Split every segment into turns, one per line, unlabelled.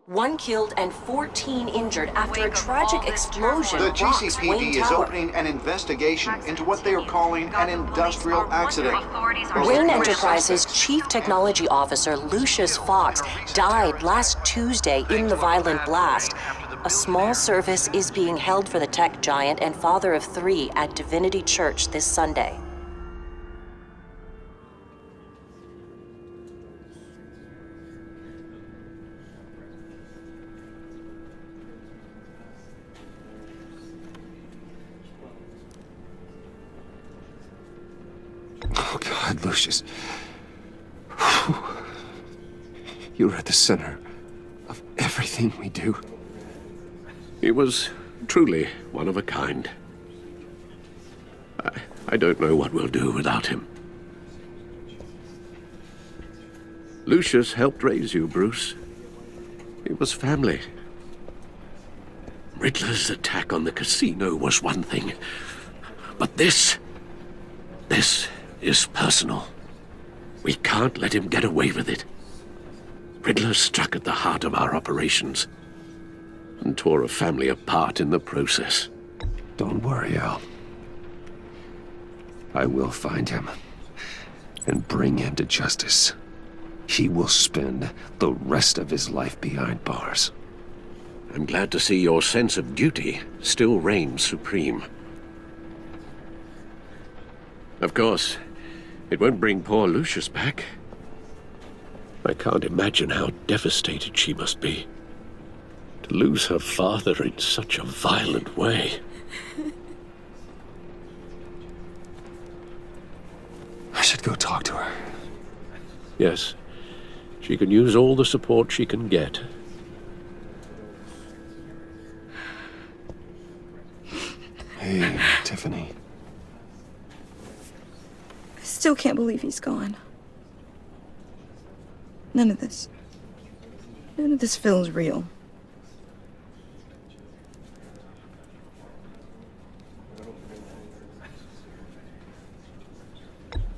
1 killed and 14 injured after a tragic explosion
The
rocks
GCPD
Wayne
is
Tower.
opening an investigation into what they are calling an industrial accident.
Wayne Enterprises' Chief Technology Officer, Lucius Fox, died last Tuesday in the violent blast. A small service is being held for the tech giant and father of 3 at Divinity Church this Sunday.
Oh, God, Lucius. You're at the center of everything we do.
He was truly one of a kind. I don't know what we'll do without him. Lucius helped raise you, Bruce. It was family. Riddler's attack on the casino was one thing, but this is personal. We can't let him get away with it. Riddler struck at the heart of our operations and tore a family apart in the process.
Don't worry, Al. I will find him and bring him to justice. He will spend the rest of his life behind bars.
I'm glad to see your sense of duty still reigns supreme. Of course, it won't bring poor Lucius back. I can't imagine how devastated she must be to lose her father in such a violent way.
I should go talk to her.
Yes, she can use all the support she can get.
Hey, Tiffany.
I still can't believe he's gone. None of this feels real.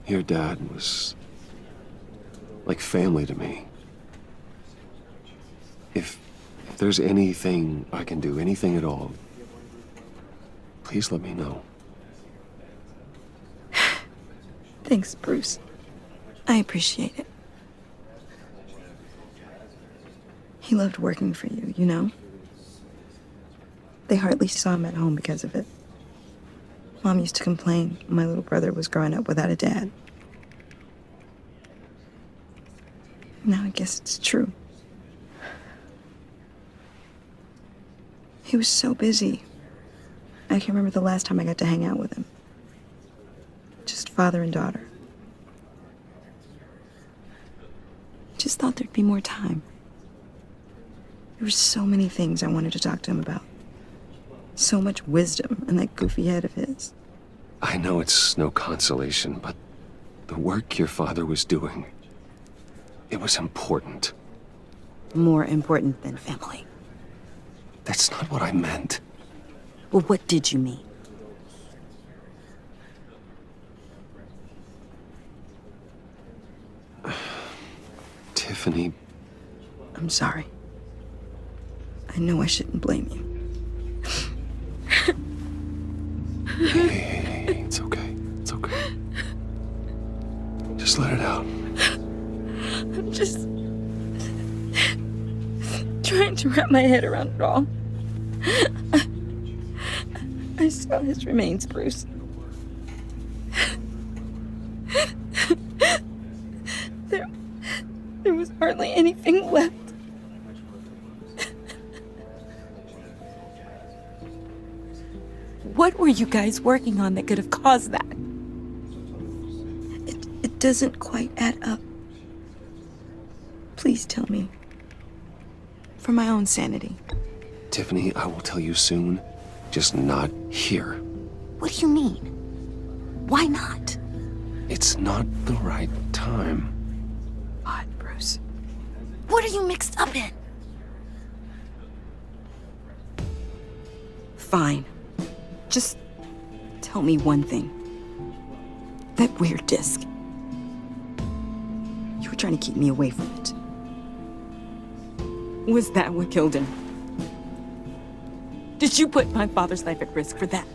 Your dad was like family to me. If there's anything I can do, anything at all, please let me know.
Thanks, Bruce. I appreciate it. He loved working for you, you know? They hardly saw him at home because of it. Mom used to complain when my little brother was growing up without a dad. Now I guess it's true. He was so busy. I can't remember the last time I got to hang out with him. Just father and daughter. Just thought there'd be more time. There were so many things I wanted to talk to him about. So much wisdom in that goofy head of his.
I know it's no consolation, but the work your father was doing, it was important.
More important than family.
That's not what I meant.
Well, what did you mean?
Tiffany.
I'm sorry. I know I shouldn't blame you.
Hey, it's okay. It's okay. Just let it out.
I'm just trying to wrap my head around it all. I saw his remains, Bruce. There was hardly anything left. What were you guys working on that could have caused that? It doesn't quite add up. Please tell me. For my own sanity.
Tiffany, I will tell you soon. Just not here.
What do you mean? Why not?
It's not the right time.
Odd, Bruce. What are you mixed up in? Fine. Just tell me one thing. That weird disc. You were trying to keep me away from it. Was that what killed him? Did you put my father's life at risk for that?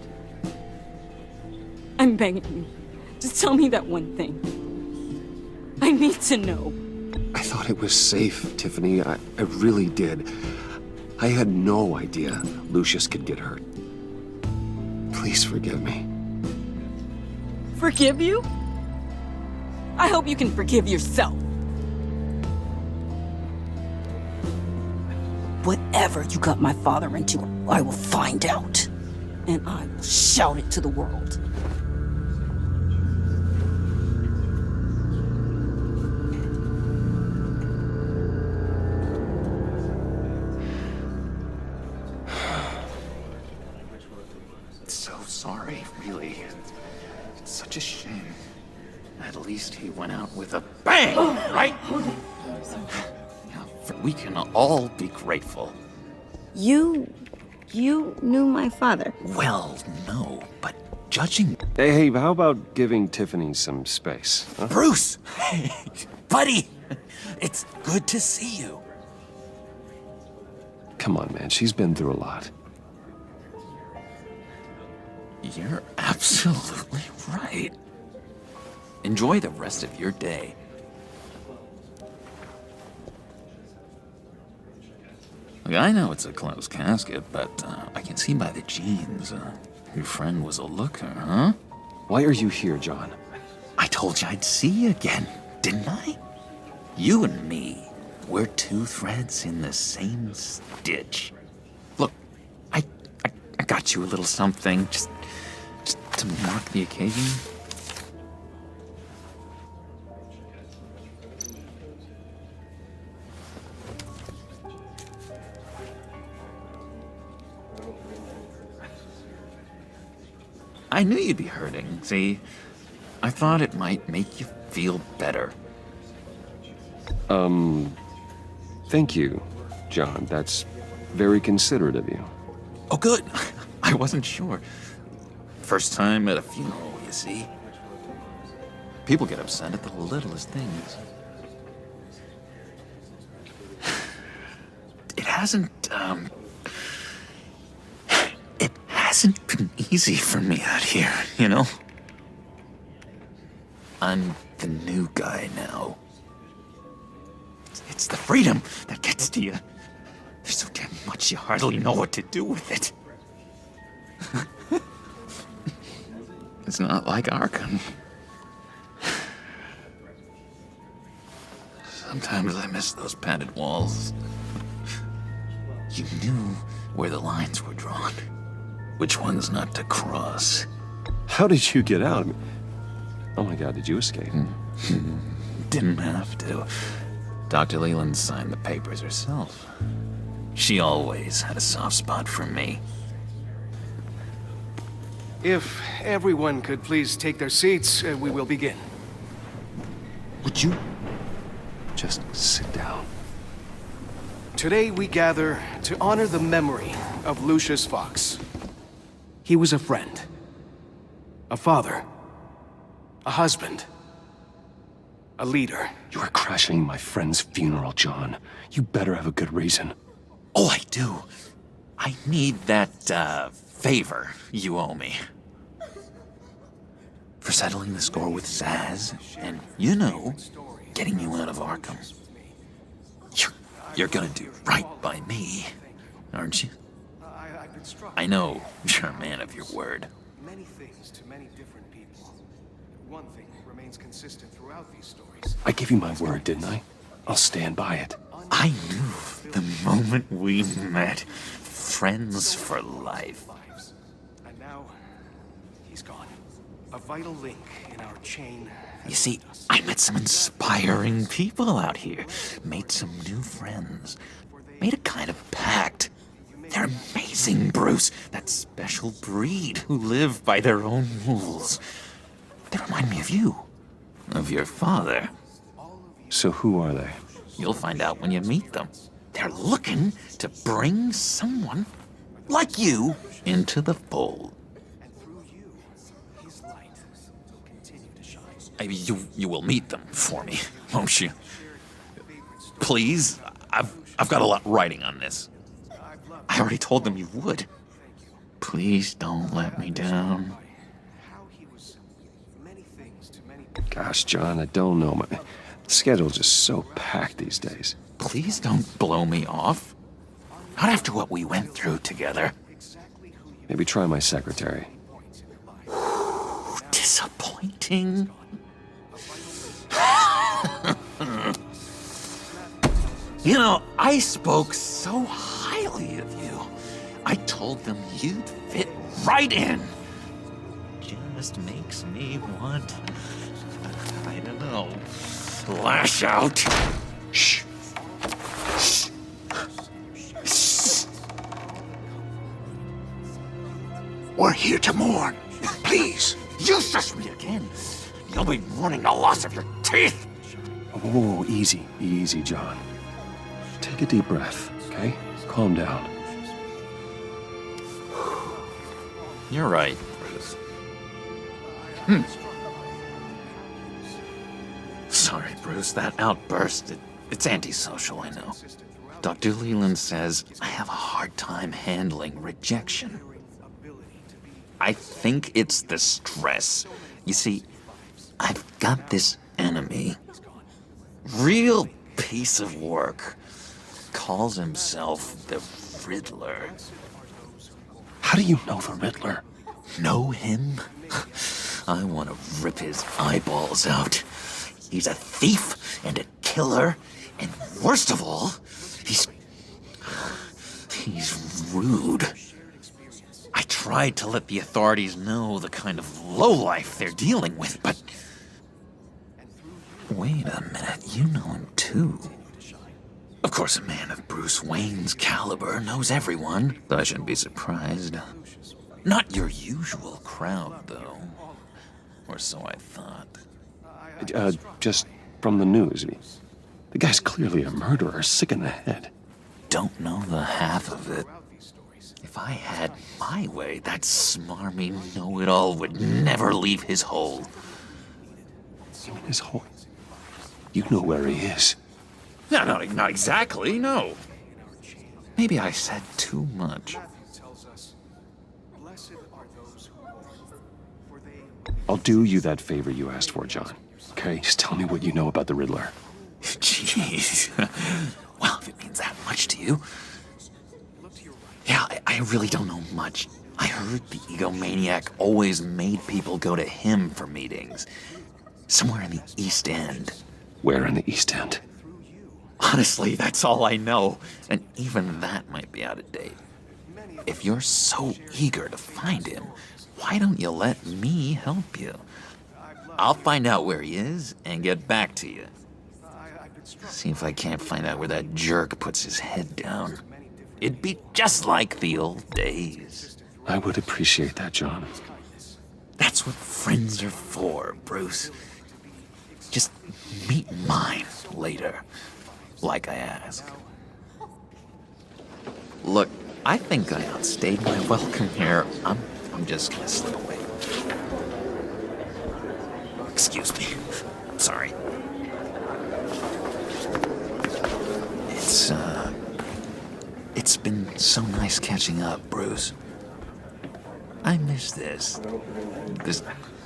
I'm begging you. Just tell me that one thing. I need to know.
I thought it was safe, Tiffany. I really did. I had no idea Lucius could get hurt. Please forgive me.
Forgive you? I hope you can forgive yourself. Whatever you got my father into, I will find out. And I will shout it to the world.
So sorry, really. It's such a shame. At least he went out with a bang, right? Yeah, we can all be grateful.
You knew my father.
Well, no, but judging...
Hey, how about giving Tiffany some space? Huh?
Bruce! Hey, buddy! It's good to see you.
Come on, man. She's been through a lot.
You're absolutely right. Enjoy the rest of your day. Look, I know it's a closed casket, but I can see by the jeans, your friend was a looker, huh?
Why are you here, John?
I told you I'd see you again, didn't I? You and me, we're two threads in the same stitch. Look, I got you a little something, just to mark the occasion. I knew you'd be hurting, see? I thought it might make you feel better.
Thank you, John. That's very considerate of you.
Oh, good. I wasn't sure. First time at a funeral, you see? People get upset at the littlest things. It hasn't been easy for me out here, you know? I'm the new guy now. It's the freedom that gets to you. There's so damn much you hardly know what to do with it. It's not like Arkham. Sometimes I miss those padded walls. You knew where the lines were drawn. Which ones not to cross.
How did you get out? Oh my God, did you escape?
Didn't have to. Dr. Leland signed the papers herself. She always had a soft spot for me.
If everyone could please take their seats, we will begin.
Would you just sit down?
Today we gather to honor the memory of Lucius Fox. He was a friend, a father, a husband, a leader.
You are crashing my friend's funeral, John. You better have a good reason.
Oh, I do. I need that, favor you owe me. For settling the score with Zsasz, and, you know, getting you out of Arkham. You're gonna do right by me, aren't you? I know you're a man of your word.
Many things to many different people. One thing remains consistent throughout these stories.
I gave you my word, didn't I? I'll stand by it.
I knew the moment we met. Friends for life.
And now, he's gone. A vital link in our chain.
You see, I met some inspiring people out here. Made some new friends. Made a kind of pact. They're amazing, Bruce. That special breed who live by their own rules. They remind me of you. Of your father.
So who are they?
You'll find out when you meet them. They're looking to bring someone like you into the fold.
And through you, his light will continue to shine.
You will meet them for me, won't you? Please, I've I've got a lot riding on this. I already told them you would. Please don't let me down.
Gosh, John, I don't know. My schedule's just so packed these days.
Please don't blow me off. Not after what we went through together.
Maybe try my secretary.
Disappointing. You know, I spoke so highly of you. I told them you'd fit right in. Just makes me want, I don't know, lash out. Shh.
We're here to mourn. Please.
You shush me again. You'll be mourning the loss of your teeth.
Oh, easy, easy, John. Take a deep breath, okay? Calm down.
You're right, Bruce. Sorry, Bruce, that outburst, it's antisocial, I know. Dr. Leland says I have a hard time handling rejection. I think it's the stress. You see, I've got this enemy. Real piece of work. Calls himself the Riddler.
How do you know the Riddler?
Know him? I want to rip his eyeballs out. He's a thief and a killer, and worst of all, he's rude. I tried to let the authorities know the kind of lowlife they're dealing with, but... Wait a minute, you know him too. Of course, a man of Bruce Wayne's caliber knows everyone, so I shouldn't be surprised. Not your usual crowd, though. Or so I thought.
Just from the news. The guy's clearly a murderer, sick in the head.
Don't know the half of it. If I had my way, that smarmy know-it-all would never leave his hole.
His hole? You know where he is.
No, not exactly, no. Maybe I said too much.
I'll do you that favor you asked for, John. Okay? Just tell me what you know about the Riddler.
Jeez. Well, if it means that much to you. Yeah, I really don't know much. I heard the egomaniac always made people go to him for meetings. Somewhere in the East End.
Where in the East End?
Honestly, that's all I know. And even that might be out of date. If you're so eager to find him, why don't you let me help you? I'll find out where he is and get back to you. See if I can't find out where that jerk puts his head down. It'd be just like the old days.
I would appreciate that, John.
That's what friends are for, Bruce. Just meet mine later, like I asked. Look, I think I outstayed my welcome here. I'm just gonna slip away. Excuse me. I'm sorry. It's been so nice catching up, Bruce. I miss this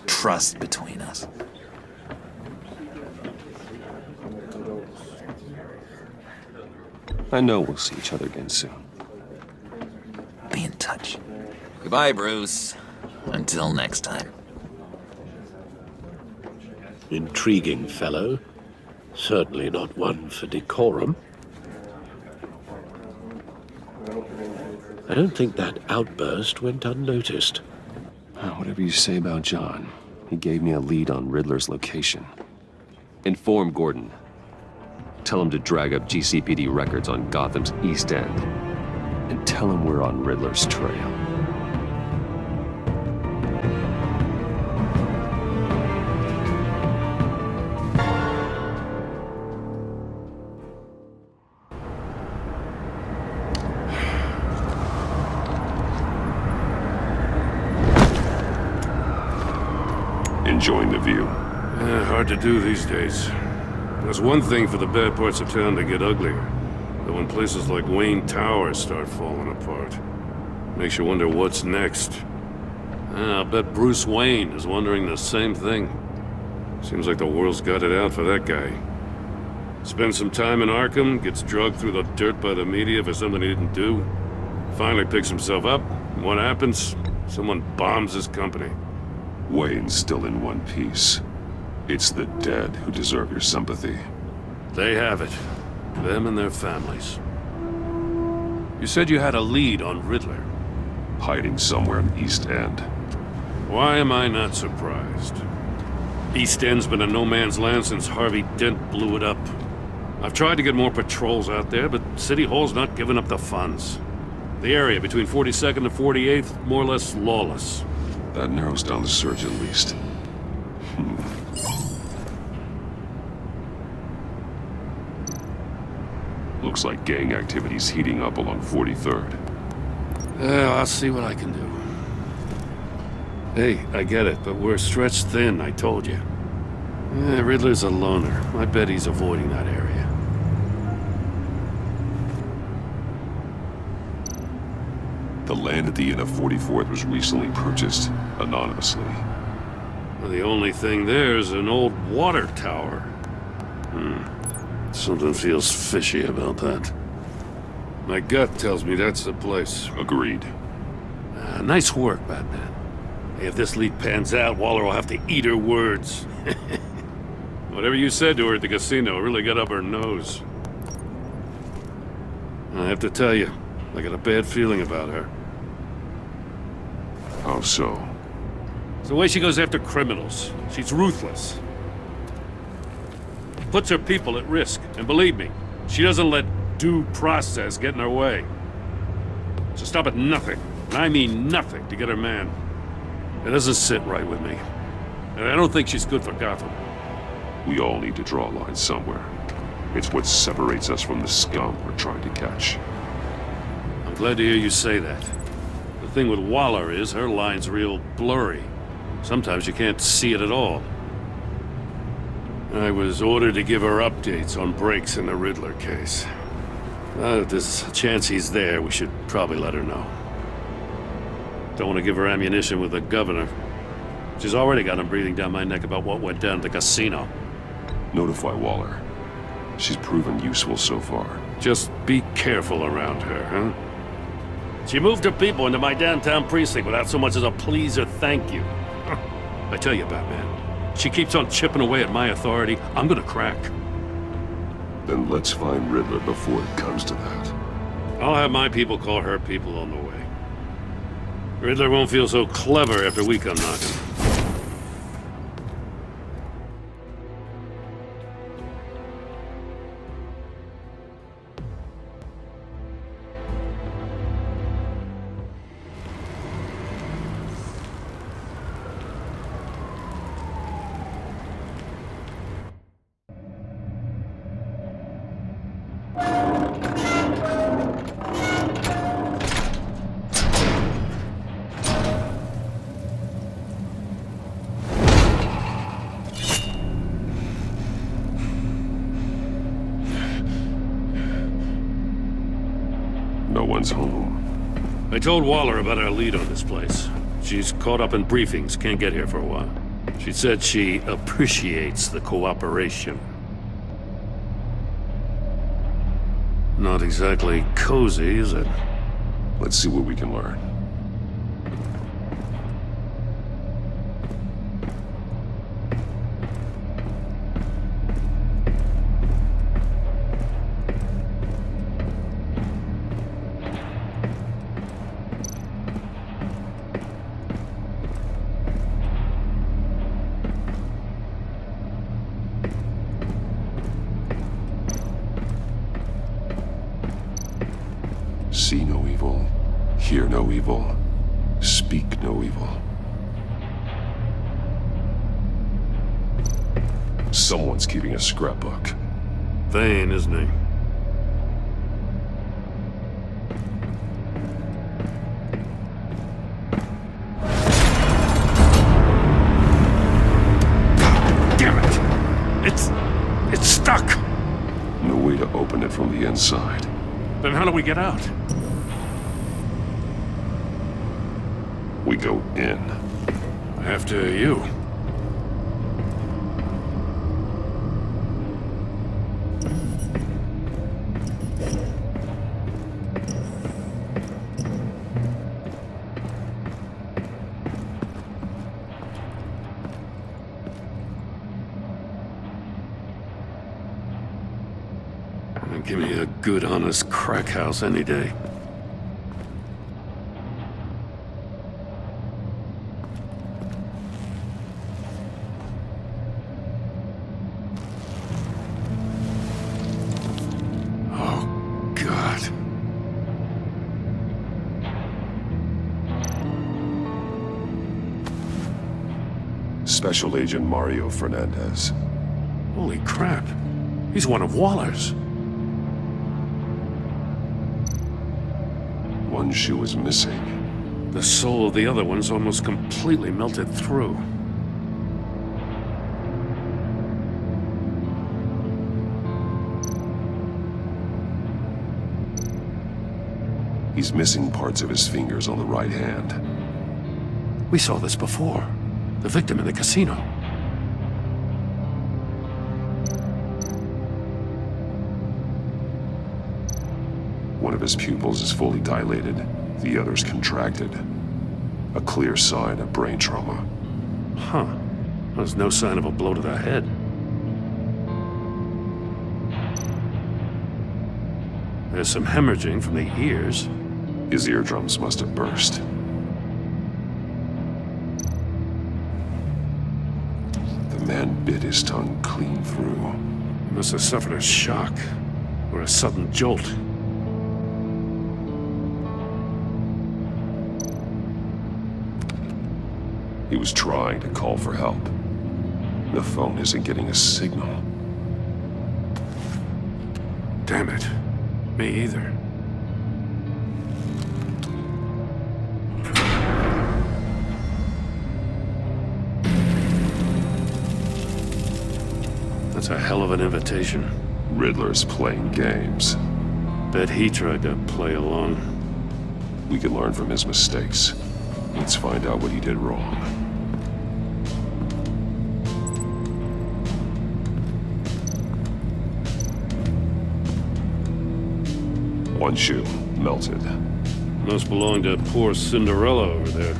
trust between us.
I know we'll see each other again soon.
Be in touch. Goodbye, Bruce. Until next time.
Intriguing fellow. Certainly not one for decorum. I don't think that outburst went unnoticed.
Whatever you say about John, he gave me a lead on Riddler's location. Inform Gordon. Tell him to drag up GCPD records on Gotham's East End. And tell him we're on Riddler's trail. Enjoying the view.
Hard to do these days. There's one thing for the bad parts of town to get uglier. But when places like Wayne Tower start falling apart, makes you wonder what's next. I'll bet Bruce Wayne is wondering the same thing. Seems like the world's got it out for that guy. Spends some time in Arkham, gets drugged through the dirt by the media for something he didn't do. Finally picks himself up, and what happens? Someone bombs his company.
Wayne's still in one piece. It's the dead who deserve your sympathy.
They have it. Them and their families. You said you had a lead on Riddler.
Hiding somewhere in East End.
Why am I not surprised? East End's been a no-man's land since Harvey Dent blew it up. I've tried to get more patrols out there, but City Hall's not giving up the funds. The area between 42nd and 48th, more or less lawless.
That narrows down the search at least. Looks like gang activity's heating up along 43rd.
Well, I'll see what I can do. Hey, I get it, but we're stretched thin, I told you. Riddler's a loner. I bet he's avoiding that area.
The land at the end of 44th was recently purchased, anonymously.
Well, the only thing there is an old water tower. Something feels fishy about that. My gut tells me that's the place.
Agreed.
Nice work, Batman. Hey, if this lead pans out, Waller will have to eat her words. Whatever you said to her at the casino really got up her nose. I have to tell you, I got a bad feeling about her.
How so?
It's the way she goes after criminals. She's ruthless. Puts her people at risk. And believe me, she doesn't let due process get in her way. She'll stop at nothing, and I mean nothing, to get her man. It doesn't sit right with me. And I don't think she's good for Gotham.
We all need to draw a line somewhere. It's what separates us from the scum we're trying to catch.
I'm glad to hear you say that. The thing with Waller is her line's real blurry. Sometimes you can't see it at all. I was ordered to give her updates on breaks in the Riddler case. If there's a chance he's there, we should probably let her know. Don't want to give her ammunition with the governor. She's already got him breathing down my neck about what went down at the casino.
Notify Waller. She's proven useful so far.
Just be careful around her, huh? She moved her people into my downtown precinct without so much as a please or thank you. I tell you, Batman, she keeps on chipping away at my authority, I'm gonna crack.
Then let's find Riddler before it comes to that.
I'll have my people call her people on the way. Riddler won't feel so clever after we come knocking.
No one's home.
I told Waller about our lead on this place. She's caught up in briefings, can't get here for a while. She said she appreciates the cooperation. Not exactly cozy, is it?
Let's see what we can learn. See no evil, hear no evil, speak no evil. Someone's keeping a scrapbook.
Vane, isn't he? Damn it! It's stuck!
No way to open it from the inside.
Then how do we get out?
We go in.
After you. Give me a good, honest crack house any day. Oh, God.
Special Agent Mario Fernandez.
Holy crap. He's one of Waller's.
One shoe is missing.
The soul of the other one's almost completely melted through.
He's missing parts of his fingers on the right hand.
We saw this before. The victim in the casino.
One of his pupils is fully dilated, the other's contracted. A clear sign of brain trauma.
Huh. There's no sign of a blow to the head. There's some hemorrhaging from the ears.
His eardrums must have burst. The man bit his tongue clean through.
He must have suffered a shock, or a sudden jolt.
He was trying to call for help. The phone isn't getting a signal.
Damn it. Me either. That's a hell of an invitation.
Riddler's playing games.
Bet he tried to play along.
We can learn from his mistakes. Let's find out what he did wrong. One shoe, melted.
Must belong to poor Cinderella over there.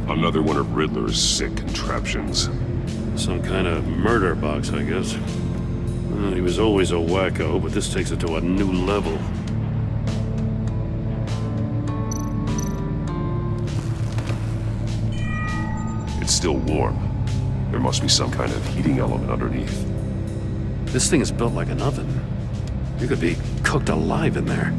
Another one of Riddler's sick contraptions.
Some kind of murder box, I guess. Well, he was always a wacko, but this takes it to a new level.
It's still warm. There must be some kind of heating element underneath.
This thing is built like an oven. You could be cooked alive in there.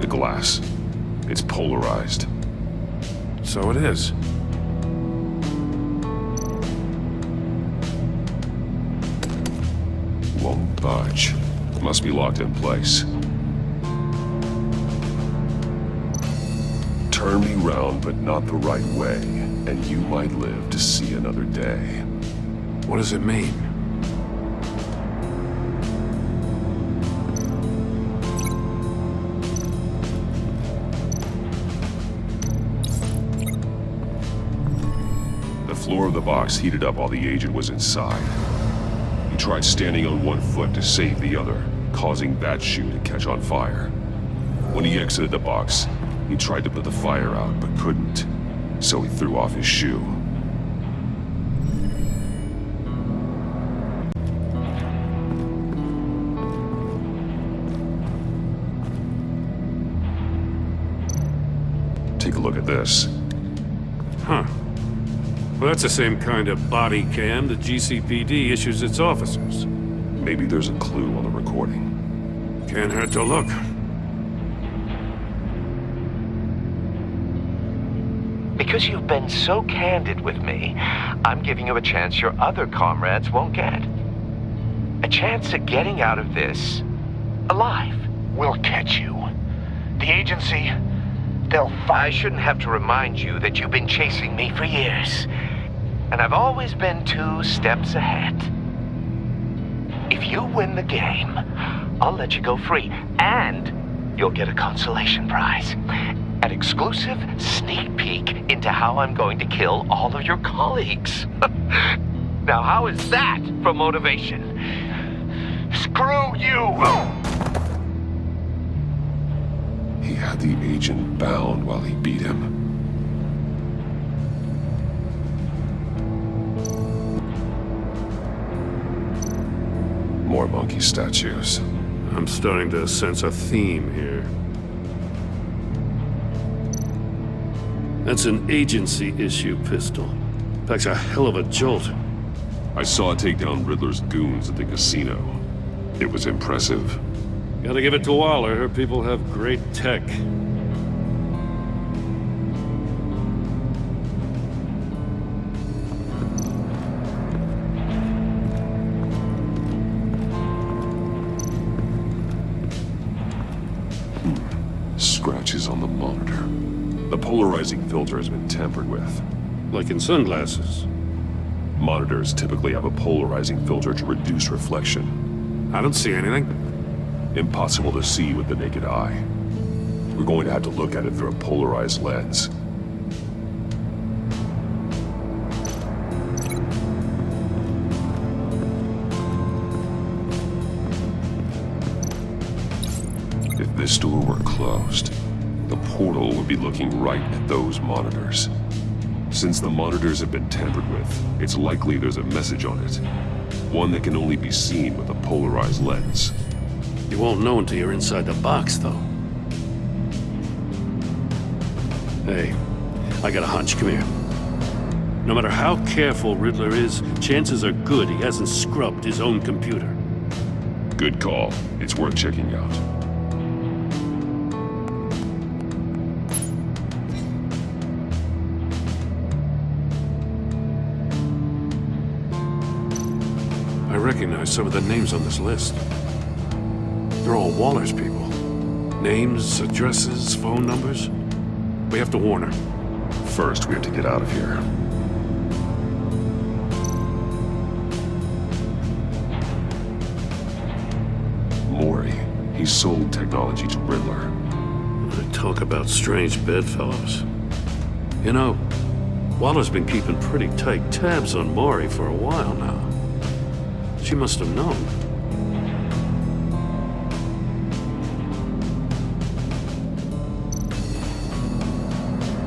The glass. It's polarized.
So it is.
Won't budge. Must be locked in place. Turn me round, but not the right way, and you might live to see another day.
What does it mean?
The floor of the box heated up while the agent was inside. He tried standing on one foot to save the other, causing that shoe to catch on fire. When he exited the box, he tried to put the fire out, but couldn't, so he threw off his shoe. Take a look at this.
Huh. Well, that's the same kind of body cam the GCPD issues its officers.
Maybe there's a clue on the recording.
Can't hurt to look.
Because you've been so candid with me, I'm giving you a chance your other comrades won't get. A chance at getting out of this alive.
We'll catch you. The agency, they'll find...
I shouldn't have to remind you that you've been chasing me for years. And I've always been 2 steps ahead. If you win the game, I'll let you go free. And you'll get a consolation prize. An exclusive sneak peek into how I'm going to kill all of your colleagues. Now, how is that for motivation?
Screw you!
He had the agent bound while he beat him. More monkey statues.
I'm starting to sense a theme here. That's an agency-issue pistol. Packs a hell of a jolt.
I saw it take down Riddler's goons at the casino. It was impressive.
Gotta give it to Waller. Her people have great tech.
Scratches on the monitor. The polarizing filter has been tampered with.
Like in sunglasses.
Monitors typically have a polarizing filter to reduce reflection.
I don't see anything.
Impossible to see with the naked eye. We're going to have to look at it through a polarized lens. If this door were closed, the portal would be looking right at those monitors. Since the monitors have been tampered with, it's likely there's a message on it. One that can only be seen with a polarized lens.
You won't know until you're inside the box, though. Hey, I got a hunch. Come here. No matter how careful Riddler is, chances are good he hasn't scrubbed his own computer.
Good call. It's worth checking out.
I recognize some of the names on this list. They're all Waller's people. Names, addresses, phone numbers. We have to warn her.
First, we have to get out of here. Mori. He sold technology to Riddler.
Talk about strange bedfellows. You know, Waller's been keeping pretty tight tabs on Mori for a while now. She must have known.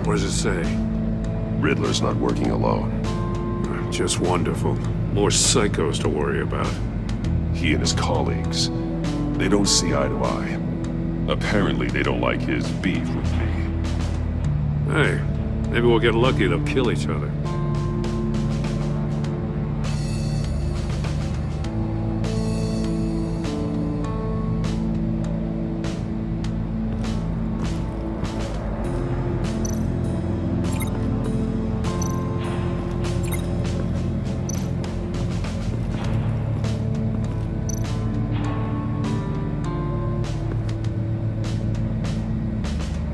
What does it say?
Riddler's not working alone.
Just wonderful. More psychos to worry about.
He and his colleagues, they don't see eye to eye. Apparently, they don't like his beef with me.
Hey, maybe we'll get lucky they'll kill each other.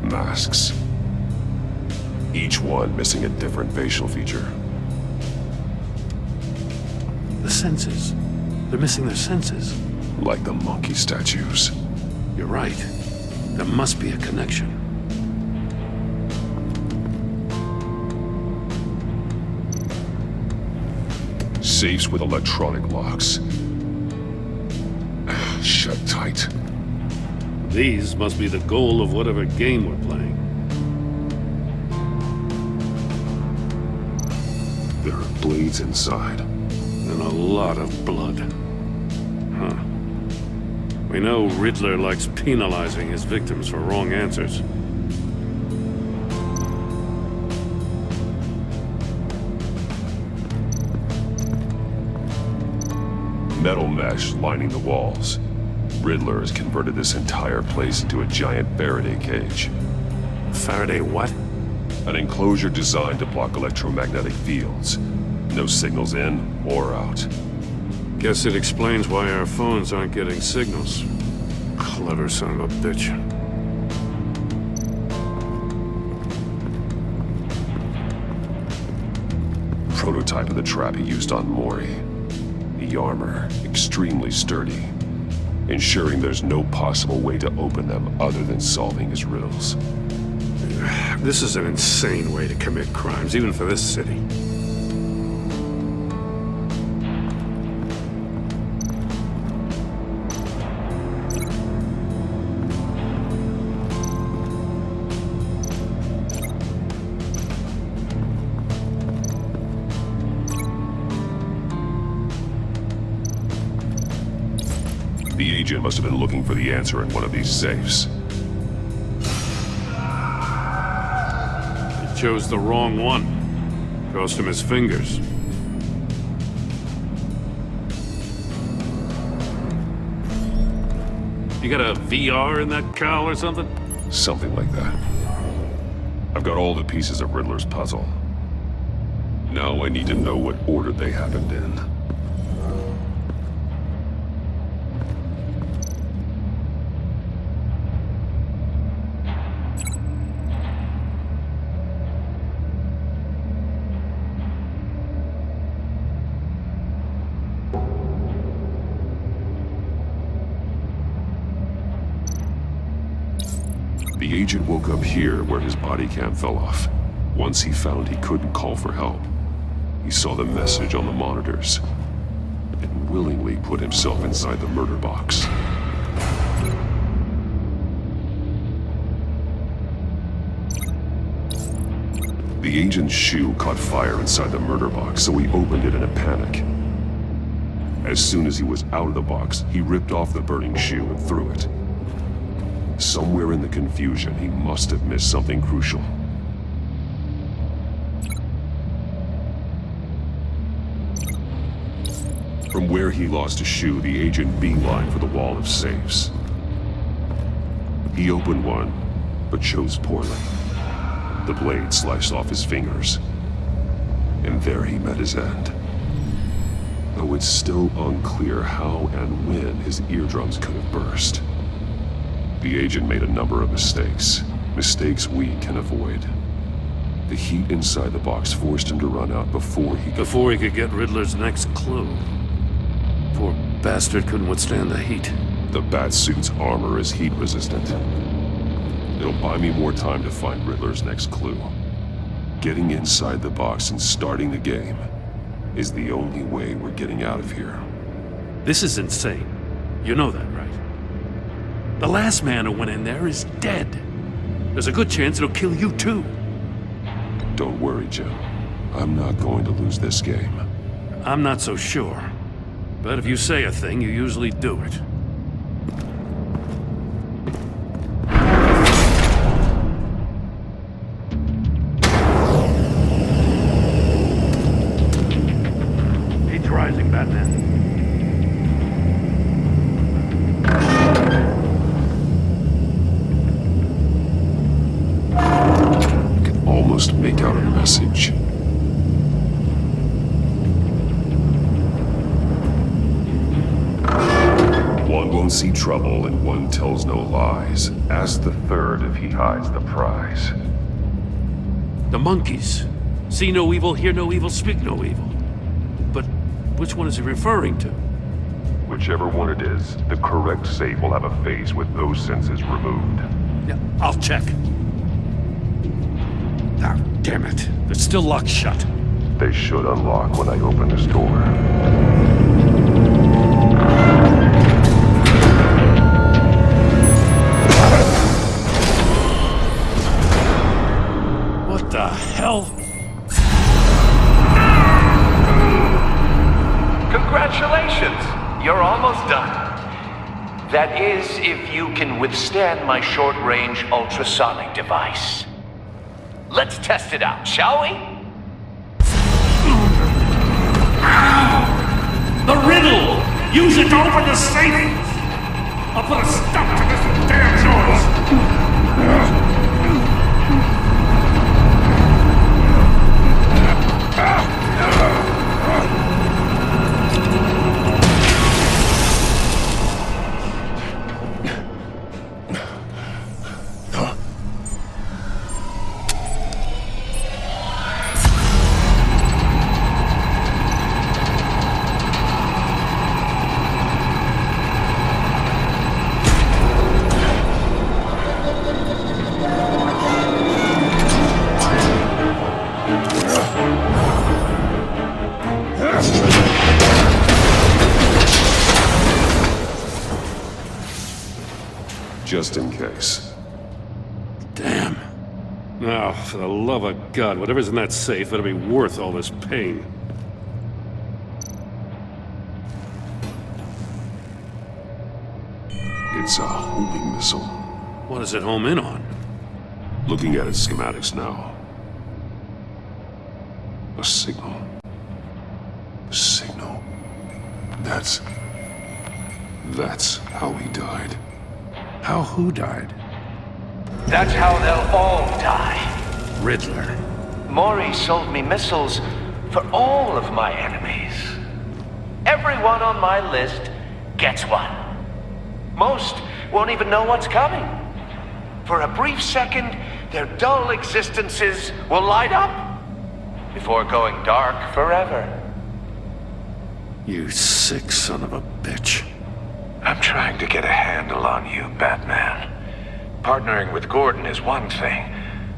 Masks. Each one missing a different facial feature.
The senses. They're missing their senses.
Like the monkey statues.
You're right. There must be a connection.
Safes with electronic locks. Shut tight.
These must be the goal of whatever game we're playing.
There are blades inside.
And a lot of blood. Huh. We know Riddler likes penalizing his victims for wrong answers.
Metal mesh lining the walls. Riddler has converted this entire place into a giant Faraday cage.
Faraday what?
An enclosure designed to block electromagnetic fields. No signals in or out.
Guess it explains why our phones aren't getting signals. Clever son of a bitch.
Prototype of the trap he used on Mori. The armor, extremely sturdy, ensuring there's no possible way to open them other than solving his riddles.
This is an insane way to commit crimes, even for this city.
The agent must have been looking for the answer in one of these safes.
He chose the wrong one. Cost him his fingers. You got a VR in that cowl or something?
Something like that. I've got all the pieces of Riddler's puzzle. Now I need to know what order they happened in. The agent woke up here where his body cam fell off. Once he found he couldn't call for help, he saw the message on the monitors and willingly put himself inside the murder box. The agent's shoe caught fire inside the murder box, so he opened it in a panic. As soon as he was out of the box, he ripped off the burning shoe and threw it. Somewhere in the confusion, he must have missed something crucial. From where he lost a shoe, the agent beelined for the wall of safes. He opened one, but chose poorly. The blade sliced off his fingers, and there he met his end. Though it's still unclear how and when his eardrums could have burst. The agent made a number of mistakes. Mistakes we can avoid. The heat inside the box forced him to run out before he
could get Riddler's next clue. Poor bastard couldn't withstand the heat.
The Batsuit's armor is heat resistant. It'll buy me more time to find Riddler's next clue. Getting inside the box and starting the game is the only way we're getting out of here.
This is insane. You know that, right? The last man who went in there is dead. There's a good chance it'll kill you too.
Don't worry, Jim. I'm not going to lose this game.
I'm not so sure. But if you say a thing, you usually do it. Heat's rising, Batman.
Almost make out a message. One won't see trouble and one tells no lies. Ask the third if he hides the prize.
The monkeys. See no evil, hear no evil, speak no evil. But which one is he referring to?
Whichever one it is, the correct safe will have a face with those senses removed.
Yeah, I'll check. Ah, damn it. They're still locked shut.
They should unlock when I open this door.
What the hell?
Congratulations! You're almost done. That is, if you can withstand my short-range ultrasonic device. Let's test it out, shall we?
The riddle! Use it to open the safe! I'll put a stop to this damn noise!
just in case.
Damn. Now, for the love of God, whatever's in that safe better be worth all this pain.
It's a homing missile.
What does it home in on?
Looking at its schematics now. A signal. A signal. That's how he died.
How who died?
That's how they'll all die.
Riddler.
Maury sold me missiles for all of my enemies. Everyone on my list gets one. Most won't even know what's coming. For a brief second, their dull existences will light up before going dark forever.
You sick son of a bitch.
I'm trying to get a handle on you, Batman. Partnering with Gordon is one thing.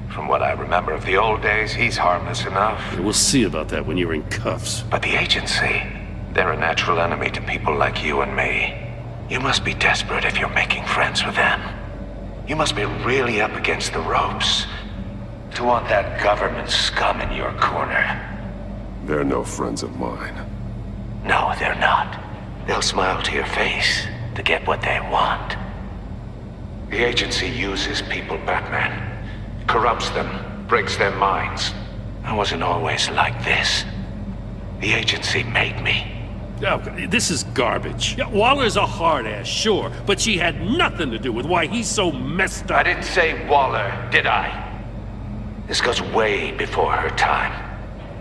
From what I remember of the old days, he's harmless enough.
We'll see about that when you're in cuffs.
But the agency, they're a natural enemy to people like you and me. You must be desperate if you're making friends with them. You must be really up against the ropes to want that government scum in your corner.
They're no friends of mine.
No, they're not. They'll smile to your face to get what they want. The agency uses people, Batman. Corrupts them, breaks their minds. I wasn't always like this. The agency made me.
Oh, this is garbage. Yeah, Waller's a hard ass, sure, but she had nothing to do with why he's so messed up.
I didn't say Waller, did I? This goes way before her time.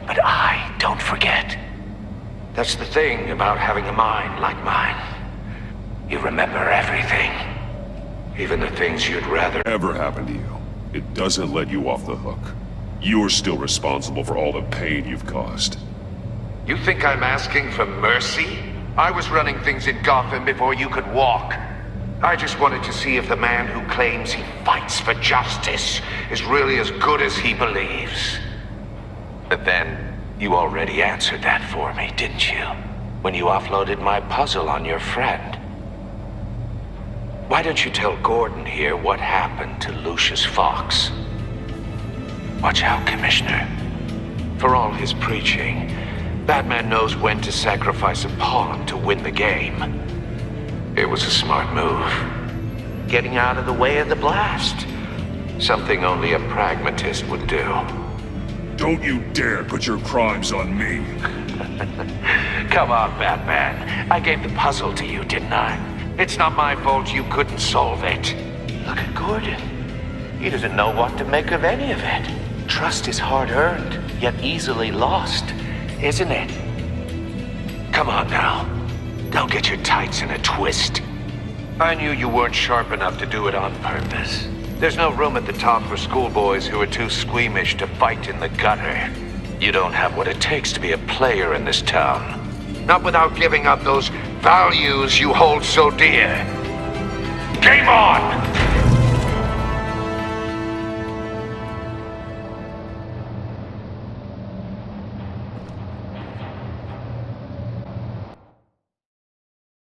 But I don't forget. That's the thing about having a mind like mine. You remember everything. Even the things you'd rather...
Ever happen to you, it doesn't let you off the hook. You're still responsible for all the pain you've caused.
You think I'm asking for mercy? I was running things in Gotham before you could walk. I just wanted to see if the man who claims he fights for justice is really as good as he believes. But then, you already answered that for me, didn't you? When you offloaded my puzzle on your friend. Why don't you tell Gordon here what happened to Lucius Fox? Watch out, Commissioner. For all his preaching, Batman knows when to sacrifice a pawn to win the game. It was a smart move. Getting out of the way of the blast. Something only a pragmatist would do.
Don't you dare put your crimes on me.
Come on, Batman. I gave the puzzle to you, didn't I? It's not my fault you couldn't solve it. Look at Gordon. He doesn't know what to make of any of it. Trust is hard-earned, yet easily lost, isn't it? Come on now. Don't get your tights in a twist. I knew you weren't sharp enough to do it on purpose. There's no room at the top for schoolboys who are too squeamish to fight in the gutter. You don't have what it takes to be a player in this town. Not without giving up those values you hold so dear. Game on!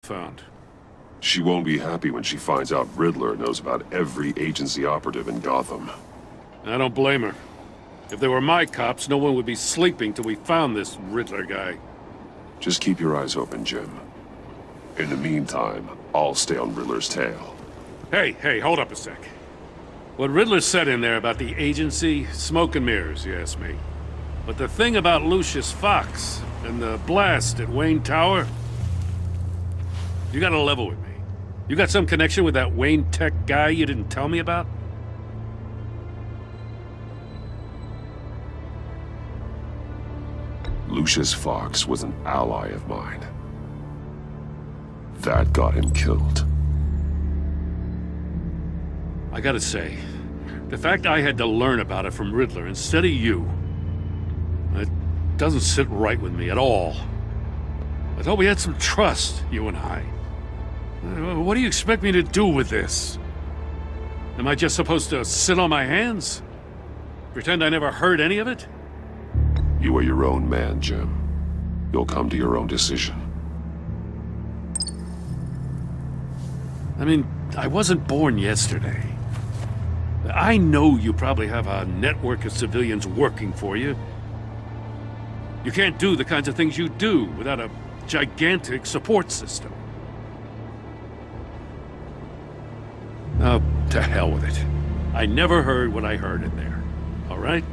Found.
She won't be happy when she finds out Riddler knows about every agency operative in Gotham.
I don't blame her. If they were my cops, no one would be sleeping till we found this Riddler guy.
Just keep your eyes open, Jim. In the meantime, I'll stay on Riddler's tail.
Hey, hold up a sec. What Riddler said in there about the agency, smoke and mirrors, you ask me. But the thing about Lucius Fox and the blast at Wayne Tower, you gotta level with me. You got some connection with that Wayne Tech guy you didn't tell me about?
Lucius Fox was an ally of mine. That got him killed.
I gotta say, the fact I had to learn about it from Riddler instead of you, it doesn't sit right with me at all. I thought we had some trust, you and I. What do you expect me to do with this? Am I just supposed to sit on my hands? Pretend I never heard any of it?
You are your own man, Jim. You'll come to your own decision.
I mean, I wasn't born yesterday. I know you probably have a network of civilians working for you. You can't do the kinds of things you do without a gigantic support system. Oh, to hell with it. I never heard what I heard in there. All right?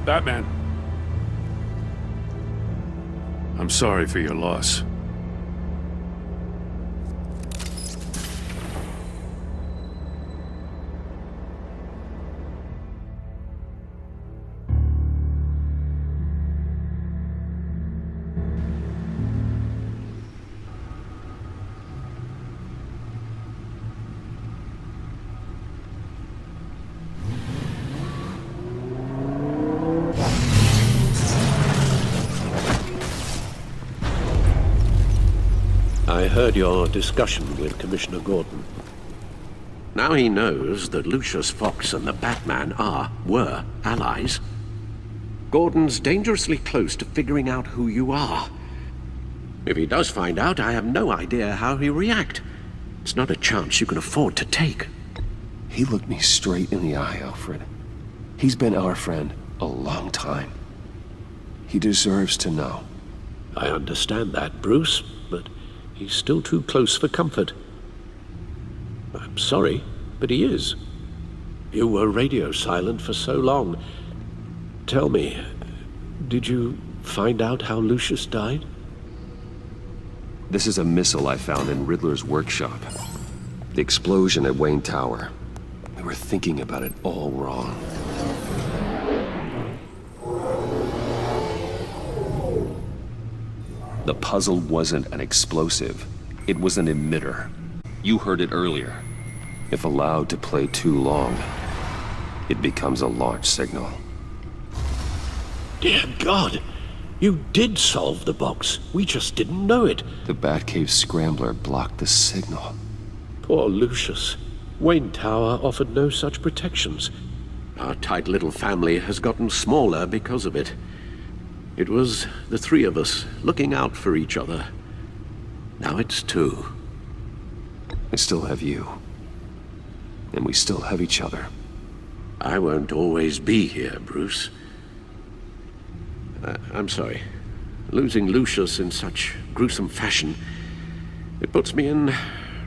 Batman. I'm sorry for your loss.
I heard your discussion with Commissioner Gordon. Now he knows that Lucius Fox and the Batman were allies. Gordon's dangerously close to figuring out who you are. If he does find out, I have no idea how he'll react. It's not a chance you can afford to take.
He looked me straight in the eye, Alfred. He's been our friend a long time. He deserves to know.
I understand that, Bruce, but he's still too close for comfort. I'm sorry, but he is. You were radio silent for so long. Tell me, did you find out how Lucius died?
This is a missile I found in Riddler's workshop. The explosion at Wayne Tower. We were thinking about it all wrong. The puzzle wasn't an explosive. It was an emitter. You heard it earlier. If allowed to play too long, it becomes a launch signal.
Dear God! You did solve the box. We just didn't know it.
The Batcave scrambler blocked the signal.
Poor Lucius. Wayne Tower offered no such protections. Our tight little family has gotten smaller because of it. It was the three of us looking out for each other. Now it's two.
I still have you. And we still have each other.
I won't always be here, Bruce. I'm sorry. Losing Lucius in such gruesome fashion, it puts me in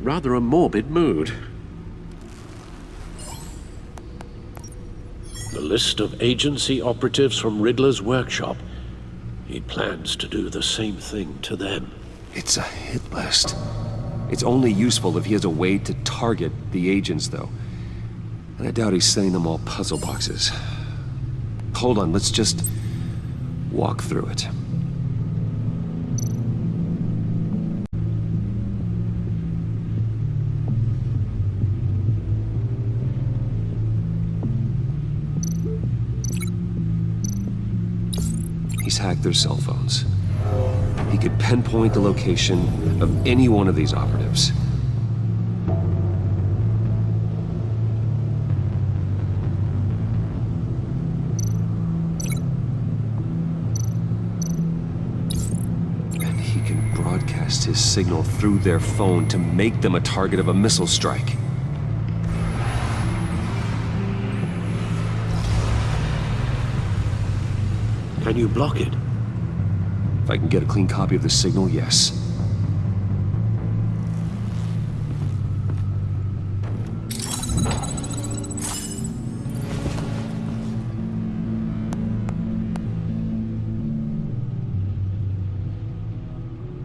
rather a morbid mood. The list of agency operatives from Riddler's workshop. He plans to do the same thing to them.
It's a hit list. It's only useful if he has a way to target the agents, though. And I doubt he's sending them all puzzle boxes. Hold on, let's just walk through it. He's hacked their cell phones. He could pinpoint the location of any one of these operatives. And he can broadcast his signal through their phone to make them a target of a missile strike.
Can you block it?
If I can get a clean copy of the signal, yes.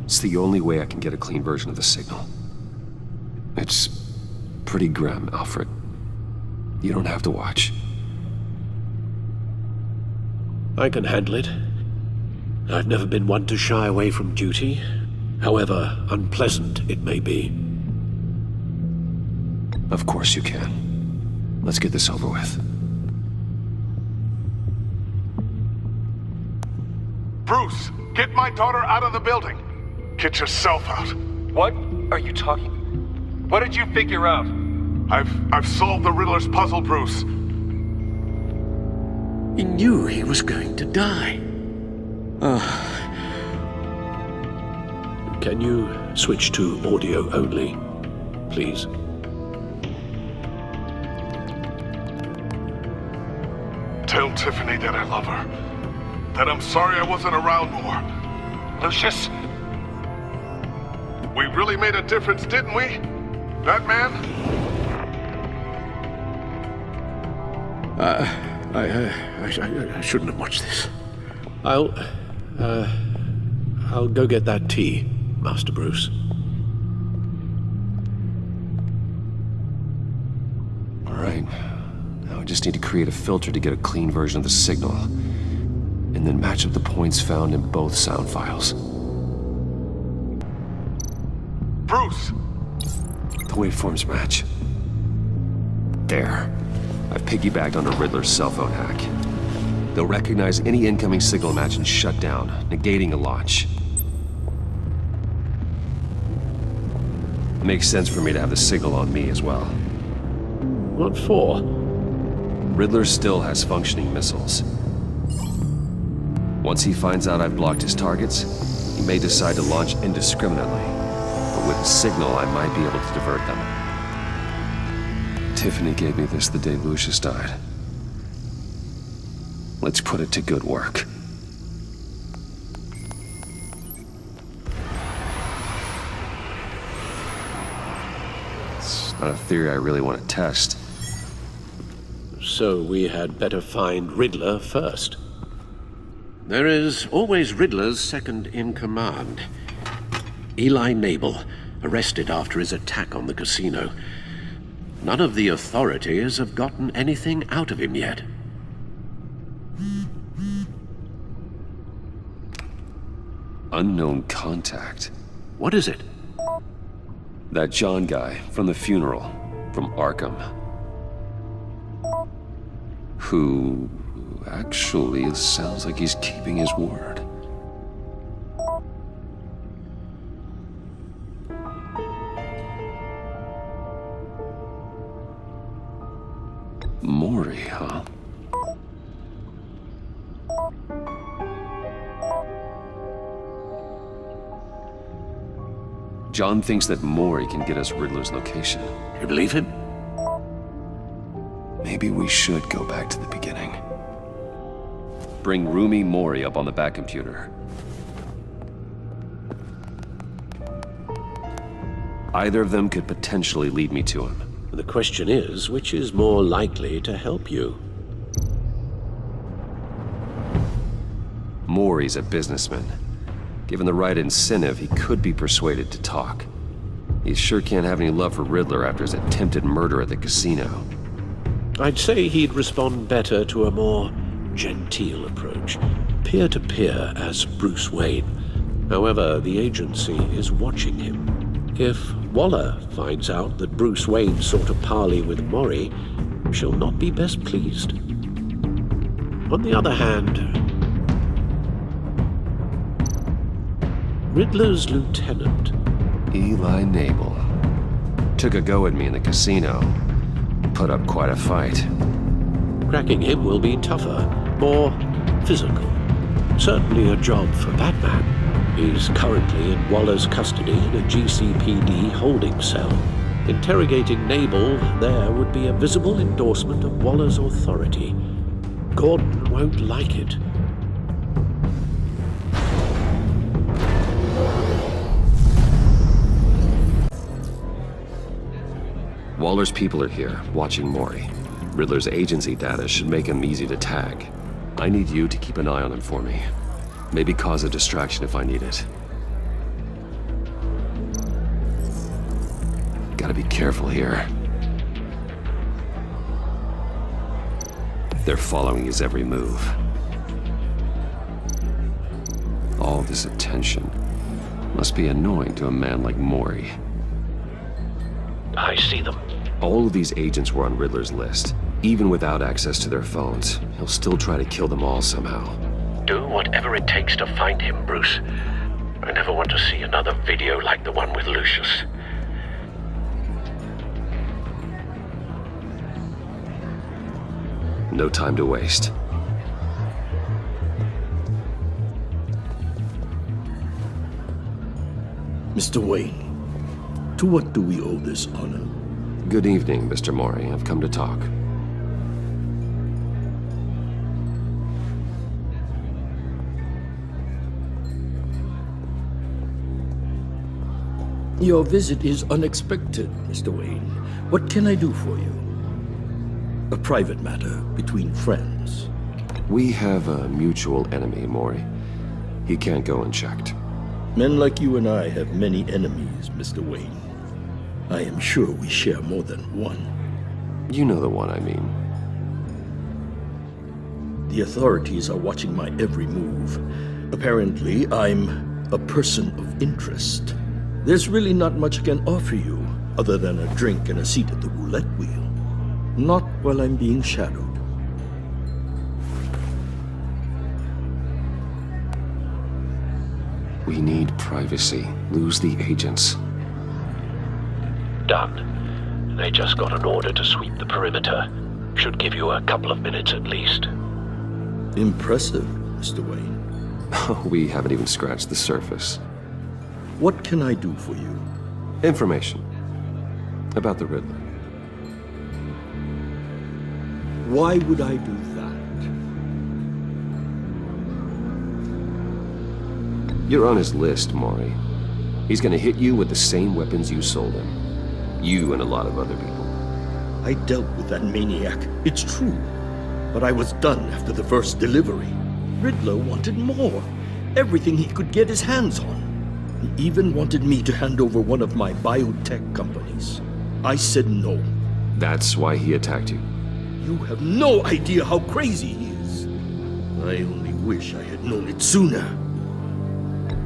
It's the only way I can get a clean version of the signal. It's pretty grim, Alfred. You don't have to watch.
I can handle it. I've never been one to shy away from duty, however unpleasant it may be.
Of course you can. Let's get this over with.
Bruce, get my daughter out of the building. Get yourself out.
What are you talking? What did you figure out?
I've solved the Riddler's puzzle, Bruce.
He knew he was going to die. Can you switch to audio only, please?
Tell Tiffany that I love her. That I'm sorry I wasn't around more.
Lucius?
We really made a difference, didn't we? That man?
I shouldn't have watched this. I'll go get that tea, Master Bruce.
All right. Now I just need to create a filter to get a clean version of the signal, and then match up the points found in both sound files.
Bruce!
The waveforms match. There. I've piggybacked onto Riddler's cell phone hack. They'll recognize any incoming signal match and shut down, negating a launch. It makes sense for me to have the signal on me as well.
What for?
Riddler still has functioning missiles. Once he finds out I've blocked his targets, he may decide to launch indiscriminately. But with a signal, I might be able to divert them. Tiffany gave me this the day Lucius died. Let's put it to good work. It's not a theory I really want to test.
So we had better find Riddler first. There is always Riddler's second in command. Eli Nabel, arrested after his attack on the casino. None of the authorities have gotten anything out of him yet.
Unknown contact.
What is it?
That John guy from the funeral, from Arkham. Who actually sounds like he's keeping his word. Mori, huh? John thinks that Mori can get us Riddler's location.
You believe him?
Maybe we should go back to the beginning. Bring Rumi Mori up on the back computer. Either of them could potentially lead me to him.
The question is, which is more likely to help you?
Mori's a businessman. Given the right incentive, he could be persuaded to talk. He sure can't have any love for Riddler after his attempted murder at the casino.
I'd say he'd respond better to a more genteel approach, peer-to-peer as Bruce Wayne. However, the agency is watching him. If Waller finds out that Bruce Wayne sought a parley with Mori, she'll not be best pleased. On the other hand, Riddler's lieutenant,
Eli Nabel, took a go at me in the casino. Put up quite a fight.
Cracking him will be tougher, more physical. Certainly a job for Batman. He's currently in Waller's custody in a GCPD holding cell. Interrogating Nabel there would be a visible endorsement of Waller's authority. Gordon won't like it.
Waller's people are here, watching Mori. Riddler's agency data should make him easy to tag. I need you to keep an eye on him for me. Maybe cause a distraction if I need it. Gotta be careful here. They're following his every move. All this attention must be annoying to a man like Mori.
I see them.
All of these agents were on Riddler's list. Even without access to their phones, he'll still try to kill them all somehow.
Do whatever it takes to find him, Bruce. I never want to see another video like the one with Lucius.
No time to waste.
Mr. Wayne, to what do we owe this honor?
Good evening, Mr. Mori. I've come to talk.
Your visit is unexpected, Mr. Wayne. What can I do for you? A private matter between friends.
We have a mutual enemy, Mori. He can't go unchecked.
Men like you and I have many enemies, Mr. Wayne. I am sure we share more than one.
You know the one I mean.
The authorities are watching my every move. Apparently, I'm a person of interest. There's really not much I can offer you, other than a drink and a seat at the roulette wheel. Not while I'm being shadowed.
We need privacy. Lose the agents.
Done. They just got an order to sweep the perimeter. Should give you a couple of minutes at least.
Impressive, Mr. Wayne.
We haven't even scratched the surface.
What can I do for you?
Information. About the Riddler.
Why would I do that?
You're on his list, Mori. He's gonna hit you with the same weapons you sold him. You and a lot of other people.
I dealt with that maniac, it's true. But I was done after the first delivery. Riddler wanted more. Everything he could get his hands on. He even wanted me to hand over one of my biotech companies. I said no.
That's why he attacked you.
You have no idea how crazy he is. I only wish I had known it sooner.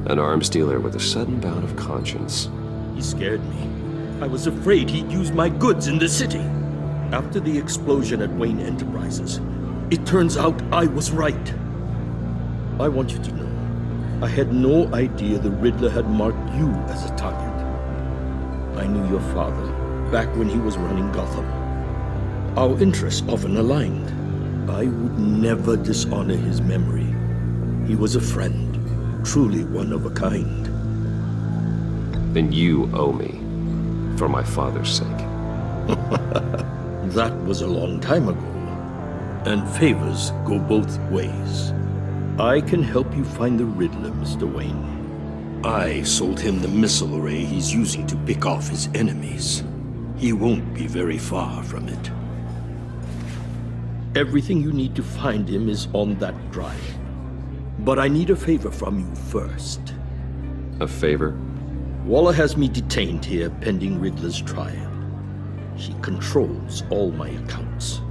An arms dealer with a sudden bout of conscience.
He scared me. I was afraid he'd use my goods in the city. After the explosion at Wayne Enterprises, it turns out I was right. I want you to know, I had no idea the Riddler had marked you as a target. I knew your father back when he was running Gotham. Our interests often aligned. I would never dishonor his memory. He was a friend, truly one of a kind.
Then you owe me, for my father's sake.
That was a long time ago, and favors go both ways. I can help you find the Riddler, Mr. Wayne. I sold him the missile array he's using to pick off his enemies. He won't be very far from it. Everything you need to find him is on that drive. But I need a favor from you first.
A favor?
Waller has me detained here pending Riddler's trial. She controls all my accounts.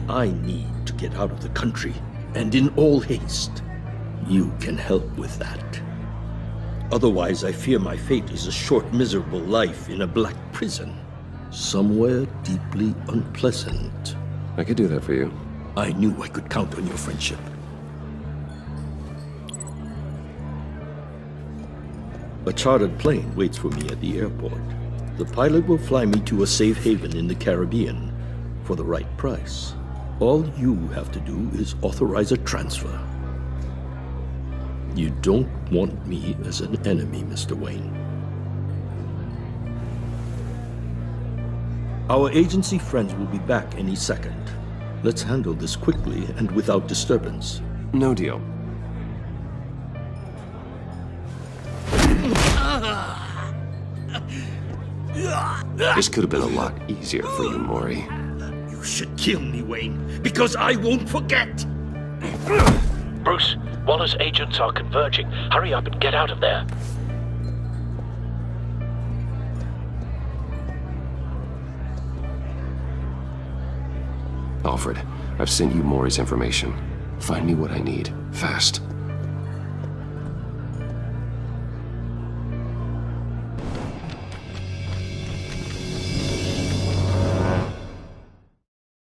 I need to get out of the country, and in all haste. You can help with that. Otherwise, I fear my fate is a short, miserable life in a black prison. Somewhere deeply unpleasant.
I could do that for you.
I knew I could count on your friendship. A chartered plane waits for me at the airport. The pilot will fly me to a safe haven in the Caribbean for the right price. All you have to do is authorize a transfer. You don't want me as an enemy, Mr. Wayne. Our agency friends will be back any second. Let's handle this quickly and without disturbance.
No deal. This could have been a lot easier for you, Mori.
You should kill me, Wayne, because I won't forget!
Bruce, Waller's agents are converging. Hurry up and get out of there.
Alfred, I've sent you Mori's information. Find me what I need, fast.